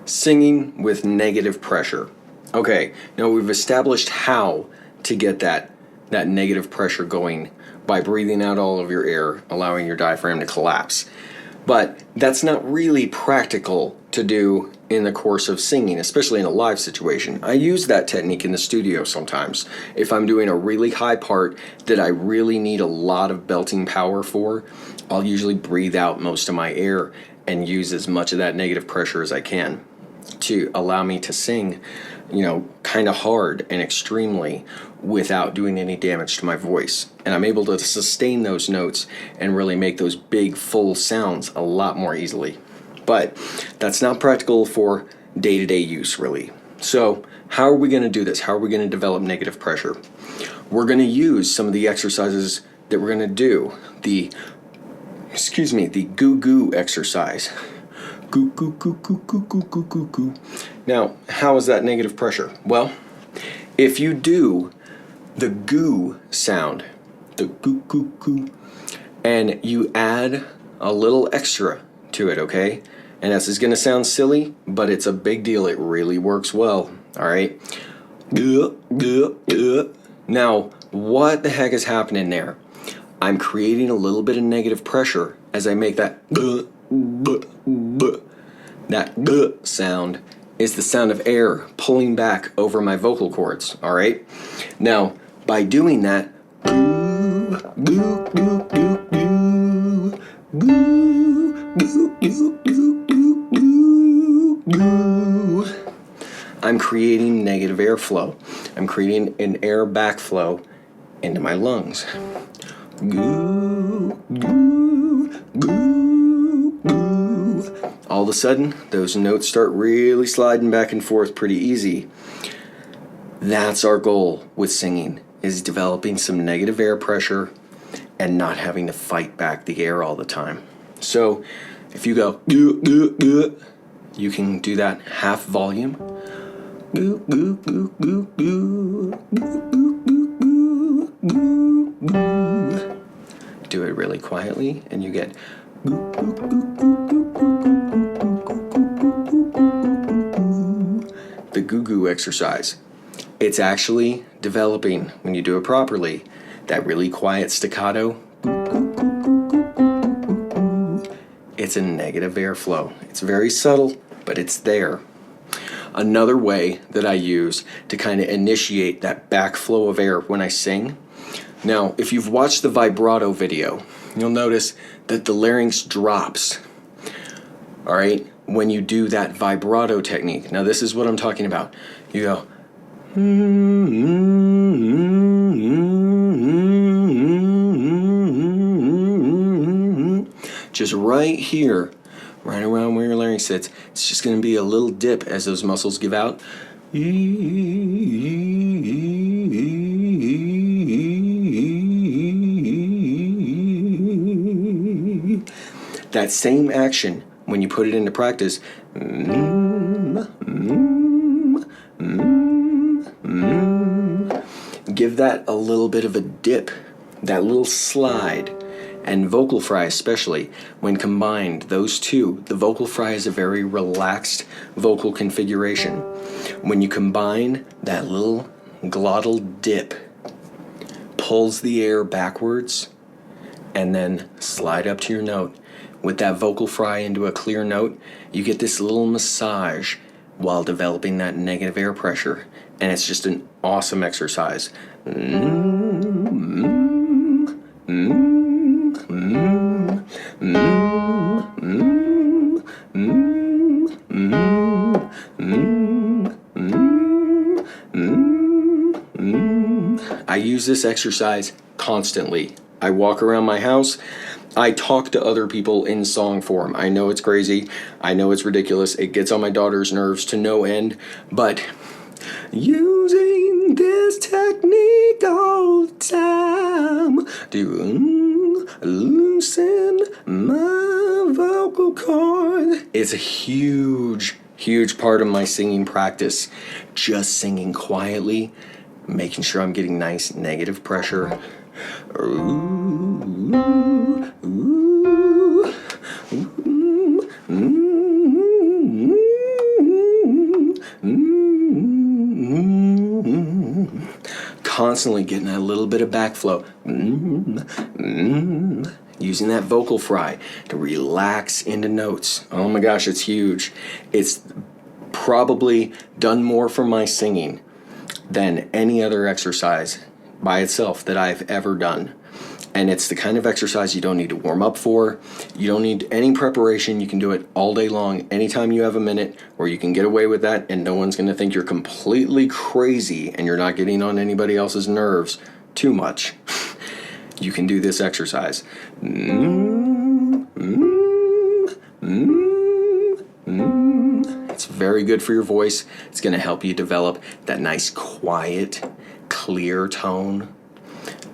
Singing with negative pressure. Okay, now we've established how to get that negative pressure going by breathing out all of your air, allowing your diaphragm to collapse. But that's not really practical to do in the course of singing, especially in a live situation. I use that technique in the studio sometimes. If I'm doing a really high part that I really need a lot of belting power for, I'll usually breathe out most of my air and use as much of that negative pressure as I can to allow me to sing, kind of hard and extremely without doing any damage to my voice. And I'm able to sustain those notes and really make those big, full sounds a lot more easily. But that's not practical for day-to-day use, really. So how are we going to do this? How are we going to develop negative pressure? We're going to use some of the exercises that we're going to do. The goo-goo exercise. Goo, goo, goo, goo, goo, goo, goo, goo, goo. Now, how is that negative pressure? Well, if you do the goo sound, the goo, goo, goo, and you add a little extra to it, okay? And this is going to sound silly, but it's a big deal. It really works well, all right? Now, what the heck is happening there? I'm creating a little bit of negative pressure as I make that sound is the sound of air pulling back over my vocal cords, all right? Now, by doing that, I'm creating negative airflow. I'm creating an air backflow into my lungs. All of a sudden, those notes start really sliding back and forth pretty easy. That's our goal with singing, is developing some negative air pressure and not having to fight back the air all the time. So if you go, you can do that half volume. Do it really quietly and you get the goo-goo exercise. It's actually developing, when you do it properly, that really quiet staccato. It's a negative airflow. It's very subtle, but it's there. Another way that I use to kind of initiate that backflow of air when I sing. Now, if you've watched the vibrato video, you'll notice that the larynx drops, all right, when you do that vibrato technique. Now, this is what I'm talking about. You go, just right here, right around where your larynx sits. It's just going to be a little dip as those muscles give out. That same action, when you put it into practice, give that a little bit of a dip, that little slide. And vocal fry especially, when combined, those two, the vocal fry is a very relaxed vocal configuration. When you combine that little glottal dip, pulls the air backwards, and then slide up to your note. With that vocal fry into a clear note, you get this little massage while developing that negative air pressure. And it's just an awesome exercise. I use this exercise constantly. I walk around my house. I talk to other people in song form. I know it's crazy. I know it's ridiculous. It gets on my daughter's nerves to no end. But using this technique all the time to loosen my vocal cord. It's a huge part of my singing practice. Just singing quietly, making sure I'm getting nice negative pressure. constantly getting that little bit of backflow. Using that vocal fry to relax into notes. Oh my gosh, it's huge. It's probably done more for my singing than any other exercise by itself that I've ever done. And it's the kind of exercise you don't need to warm up for. You don't need any preparation. You can do it all day long, anytime you have a minute, or you can get away with that and no one's going to think you're completely crazy and you're not getting on anybody else's nerves too much. You can do this exercise. It's very good for your voice. It's going to help you develop that nice, quiet, clear tone.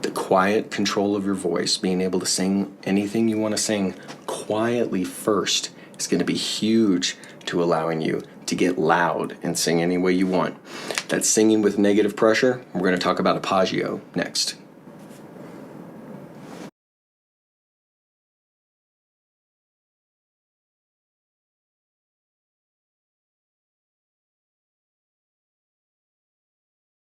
The quiet control of your voice, being able to sing anything you want to sing quietly first, is going to be huge to allowing you to get loud and sing any way you want. That's singing with negative pressure. We're going to talk about Apagio next.